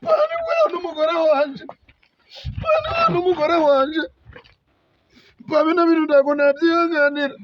Bani wewe n'umugore wanje. Bani wewe n'umugore wanje. Babi na bintu ndako nabyihanganira.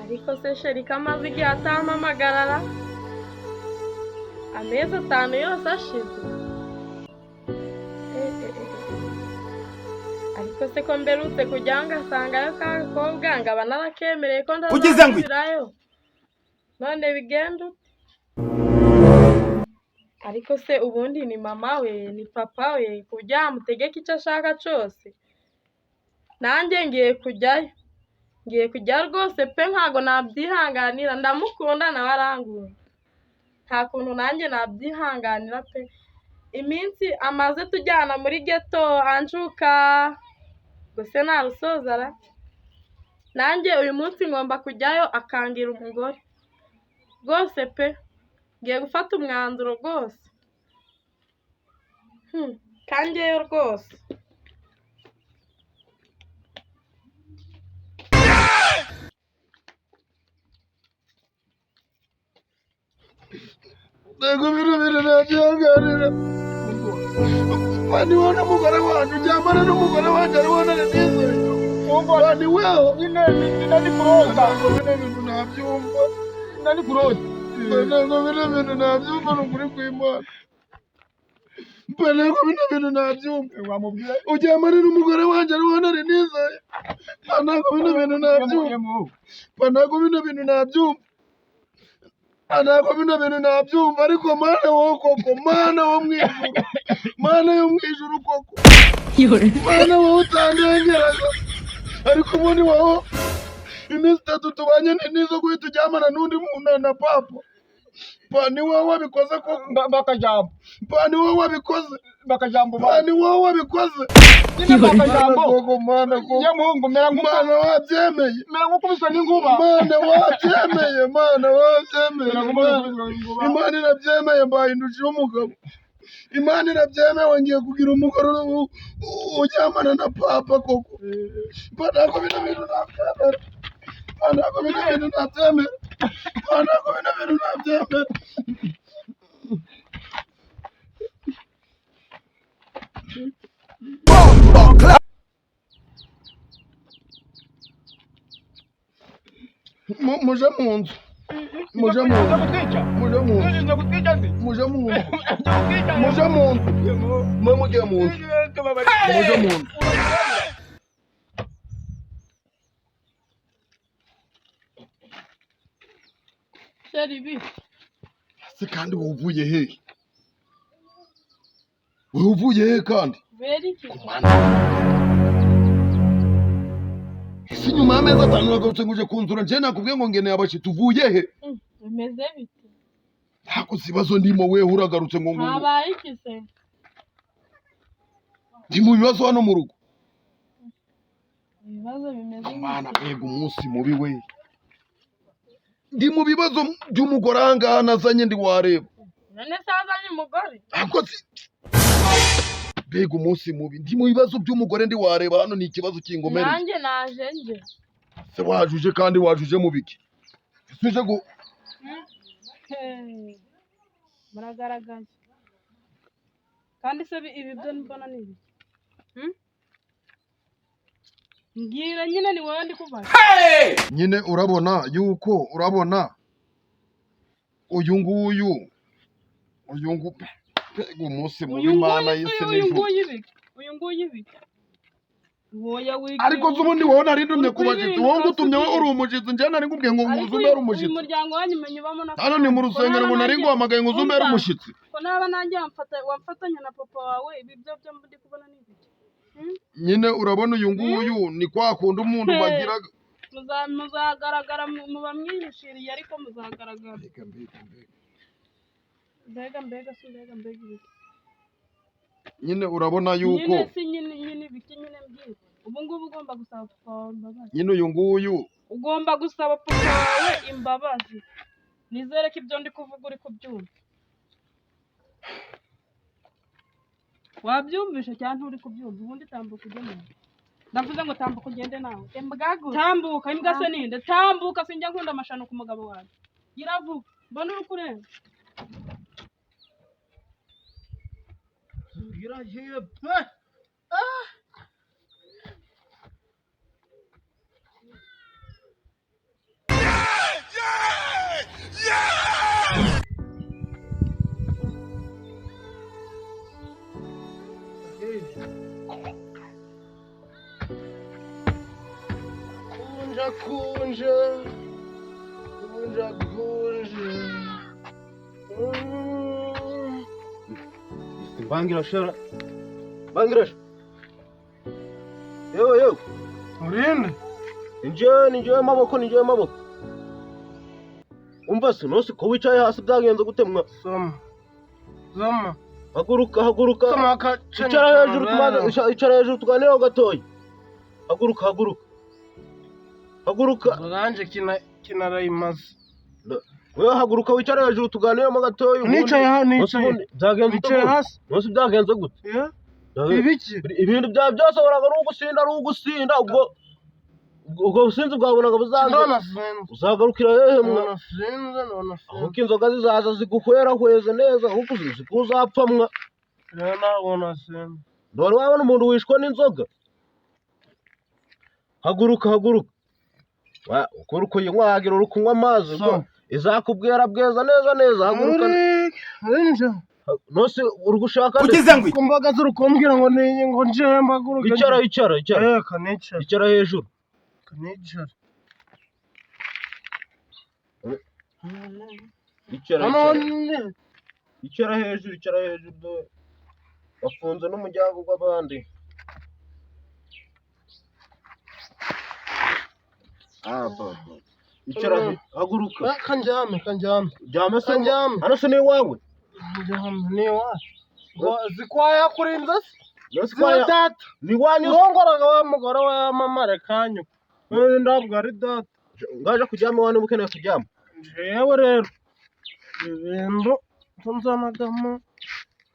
ariko se sheri kamaze igihe atampamagarara amezi 5 yose ashize. ariko se ko mberutse kujya ngasangayo ka gakobwa ngaba narakemereye ko ndazasubirayo none bigenda ute? ariko se ubundi ni mama we ni papa we kujya amutegeka icyo ashaka cyose, nanjye ngiye kujya rwose pe ntago nabyihanganira, ndamukunda nawe arangura, nta kuntu nanjye nabyihanganira pe. iminsi amaze tujyana muri geto anshuka gusa narusozara, nanjye uyu munsi ngomba kujyayo akangira umugore rwose pe, ngiye gufata umwanzuro rwose kangeyo rwose. Ntabwo bino nabyihanganira. Bani wewe n'umugore wanje ujyamana n'umugore wanje ari wona nizere. Bani wewe nyine nari kurota. Bino bintu nabyumva. Nari kurota. Ntabwo bino bintu nabyumva n'ukuri kw'Imana. Ntabwo bino bintu nabyumva. Wamubwira ujyamana n'umugore wanje ari wona nizere. Ntabwo bino bintu nabyumva. Ntabwo bino bintu nabyumva. Ntabwo bino bintu nabyumva, ariko mana wowe koko, mana wo mwijuru, mana yo mwijuru koko, mana wowe utandengeraga, ariko ubundi wowe iminsi 3 tubanye nizo guhita ujyamana n'undi muntu na papa. Bani wowe wabikoze koko bakajambo. Bani wowe wabikoze bakajambo. Bani wowe wabikoze nyine bakajambo koko, mana koko ya muhungu mera nk'umwana wabyemeye, mera nk'ukubiswa n'inkuba, mana wabyemeye, mana wabyemeye, Imana irabyemeye, mbahinduje umugabo, Imana irabyemeye, ngiye kugira umugore ujyamana na papa koko. Ntabwo bino bintu nabyemera, ntabwo bino bintu nabyemera, ntabwo bino bintu nabyemera. Muje mu nzu, muje mu nzu, muje mu nzu, muje mu nzu, muje mu nzu, muje mu nzu, muje mu nzu. sheri bi Se kandi wowe uvuye hehe? Wowe uvuye hehe kandi? beri ki Ese nyuma y'amezi 5 nagarutse nguje kunzura nje nakubwiye ngo ngeneye abashitsi, uvuye he? bimeze bite? Ntako zibazo ndimo, wewe uragarutse ngo habaye iki se? ndi mu bibazo hano mu rugo. ibibazo bimeze Mana mbega umunsi mubi we, ndi mu bibazo by'umugore ahangaha nazanye ndi wareba. none se azanye umugore? Ako si mbega umunsi mubi, ndi mu bibazo by'umugore ndi wareba, hano ni ikibazo kingomereye. nanjye naje nje. Se wajuje kandi wajuje mu biki? Suje go muragaragaje kandi se ibi byo mbona ni ibiki? mbwira nyine ni wowe ndi kubaza. nyine urabona yuko uyu nguyu mbega umunsi mubi, Mana y'isi n'ijuru. uyu nguyu ibiki? Ariko ubundi wowe narindumye ku bashitsi, wowe ngutumye wowe uri umushitsi, njye nari ngubwiye ngo nguzumbere umushitsi. uyu muryango wanyu menye ubamo na hano ni mu rusengero ngo nari nguhamagaye ngo uzumbere umushitsi. ko naba nanjye wamfatanya na papa wawe, ibi byo ndi kubona ni ibiki? nyine urabona uyu nguyu ni kwa kundi umuntu bagira muzagaragara muba mwihishiriye ariko muzagaragara. Mbega nyine urabona yuko nyine ibiki nyine mbwira ubu ngubu ugomba gusaba papa wawe imbabazi. nyine uyu nguyu ugomba gusaba papa wawe imbabazi. Nizere ko ibyo ndi kuvuga uri kubyumva. Wabyumvishe cyangwa nturi kubyumva? Ubundi tambuka ujye mu nzu. Ndavuze ngo tambuka ugende nawe. Tambuka, imbwa se ninde? Tambuka, sinjya nkunda amashano ku mugabo wanjye. Gira vuba, mbona uri kurenga. iragiye pe. kunja bangira shara bangira yo urinde ninjye maboko umva se nose ko wicaye hasi byagenze gute mwa zama haguruka icara hejuru tuganiraho gatoya haguruka uranje kinarayimaze wewe haguruka wicare hejuru tuganiremo gatoya nicaye hasi nose byagenze gute ibiki ibintu bya byose waraga n'ugusinda ubwo businzi bwabonaga buzaza uzagarukira hehe mwa aho inzoga zizaza ziguhweze neza ahubwo zikuzapfa mwa rero nabona sinzi dore wabona umuntu wishwe n'inzoga haguruka ukora uko yinywagira uri kunywa amazi izakubwira bweza neza haguruka nose uri gushaka kumbaga zuri kumbwira ngo niyi ngo nje mbaguruka icara hejuru icara hejuru bafunze n'umuryango w'abandi icara haguruka kanjyame hano se ni iwawe zikwaya kurinza se data ni wanyu urongoraga wa mugore wa mama rekanyu ndabwo ari data ngaje kuryama iwanyu ukeneye kuryama jewe rero ibintu nzanagamo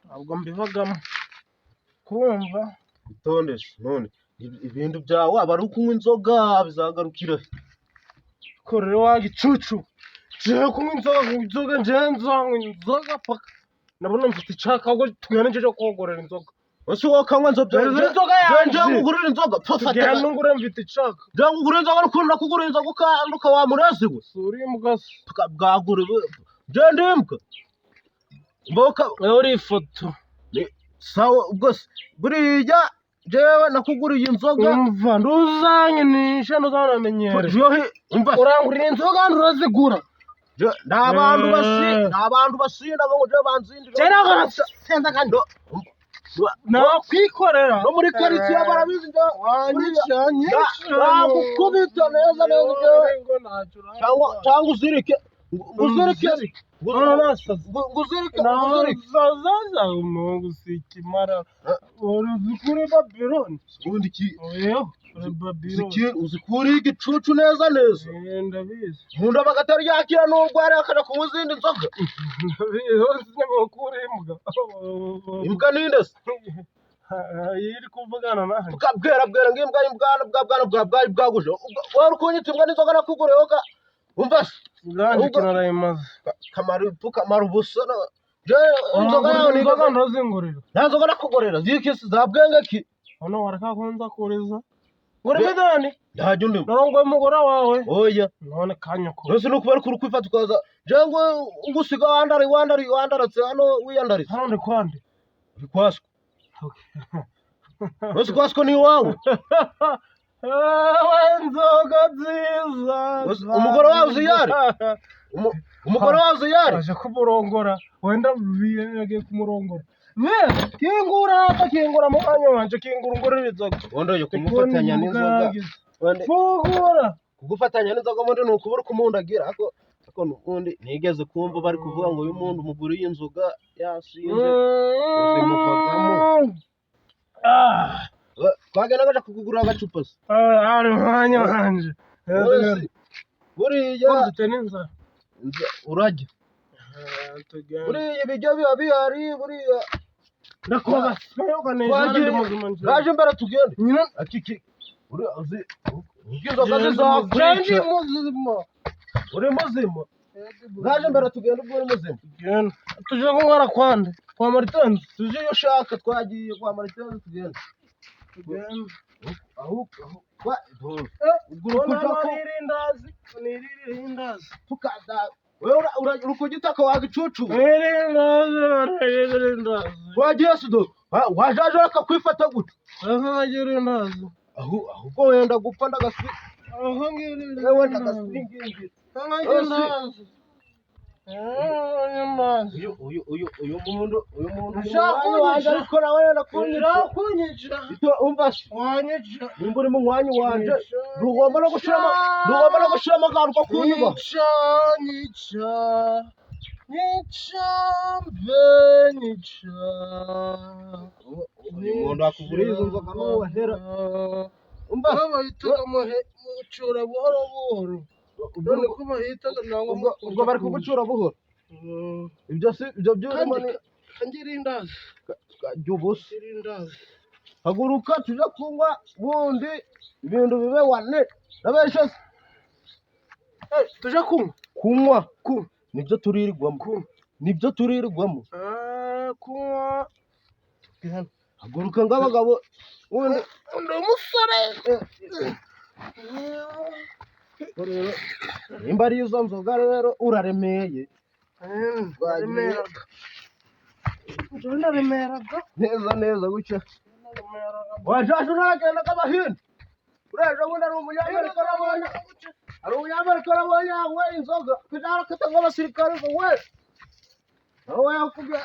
ntabwo mbivagamo kumva itondeshe none ibintu byawe aba ari ukunywa inzoga bizagarukira korera wa gicucu jewe kunywa inzoga jewe nzanywa inzoga paka nabona mfite icaka ahubwo tugenda nje kogorera inzoga ese wowe kanywa inzoga nje ngugurira inzoga tugenda ngure mfite icaka nje ngugurira inzoga ukunda kugura inzoga ukanduka wa murezi we suri mugase bwagure nje ndimbwa mboka uri ifoto sawa ubwo buriya jewe nakuguriye inzoga umva nduzanyinisha nduzanamenyere urangurira inzoga ndurazigura n'abantu basinda ngo je banzindira nakwikorera no muri karitsiye barabizi nakukubita neza cyangwa uzirike gusikimara uzikure Babylon ubundi uzikuriye igicucu neza ndabizi nkunda bagatari yakira n'urwara akana kunywa izindi nzoga imbwa ninde se iri kuvugana nawe bwera ng'imbwa bwari bwaguje wari ukunyita imbwa n'inzoga nakuguriyeho umva se uranje kinarayimaze kamara ubusa inzoga yawe ni inzoga ndazingurira nta nzoga nakugorera zikisi za bwenge ki hano wareka kunza kuriza ngure medani ndajya undi narongoye umugore wawe oya none kanyoko nose nuko bari kwifata ukaza ngo ugusiga wandaratse hano wiyandaritse hano ndi kwande uri kwaswa nose kwaswa ni iwawe inzoga nziza umugore wawe uziyari umugore wawe uziyari aje kumurongora wenda yagiye kumurongora kingura hapa, kingura mu mwanya wanje, kingura ungurira inzoga. Wondo yo kumufatanya n'inzoga. Fungura. Kugufatanya n'inzoga mundi nukubura kumundagira ako nukundi nigeze kumva bari kuvuga ngo uyu muntu muguriye inzoga yasinze uzimuvagamo. Twagenda gaja kugugura agacupa se. Ari mwanya wanje. Buriya urajya. Buriya ibijyo biba bihari buriya. Ndakubaza. Gaje imbere tugende. Akiki. Buriya uzi inzoga zizakwica. Uri muzima. Gaje imbere tugende ubwo uri muzima. Tugende. Tuje kunywera kwande. Kwa Maritenzi. Tuje iyo ushaka twagiye kwa Maritenzi tugende. Tugende. Aho Nirindazi. Tukada. Wewe urukugitaka wagicucu. Nirindazi. Wagiye sudo. Wajaje akakwifata gute. Nirindazi. Ahubwo wenda gupfa ndagasi. Wewe ndagasingingi. Nirindazi. Uyu muntu waje ariko nawe nakunyica. Umvashe wanyica. Nimba uri mu mwanya wanje ntugomba no gushiramo akantu ko kunyuma. Nica. Uyu muntu akuguriye izo nzoga n'uwo wahera. Umvashe bahitaga mucura buhoro buhoro. Ubwo bari kugucura buhoro. Ibyo by'urumani kangirindazi. Jubusi. Haguruka tuje kunywa bundi ibintu bibe wane. Nabeshe. Tuje kunywa. Nibyo turirirwamo. Kunywa. Haguruka ngabagabo undi umusore. Nimba ari izo nzoga rero uraremeye. Ndaremeraga. Neza gutya. Wajaje uragenda kabahindi. Ureje bundi ari umunyamerika arabonye. Ari umunyamerika arabonye we inzoga. Kujara katanga abasirikare ngo we. Aho yakubye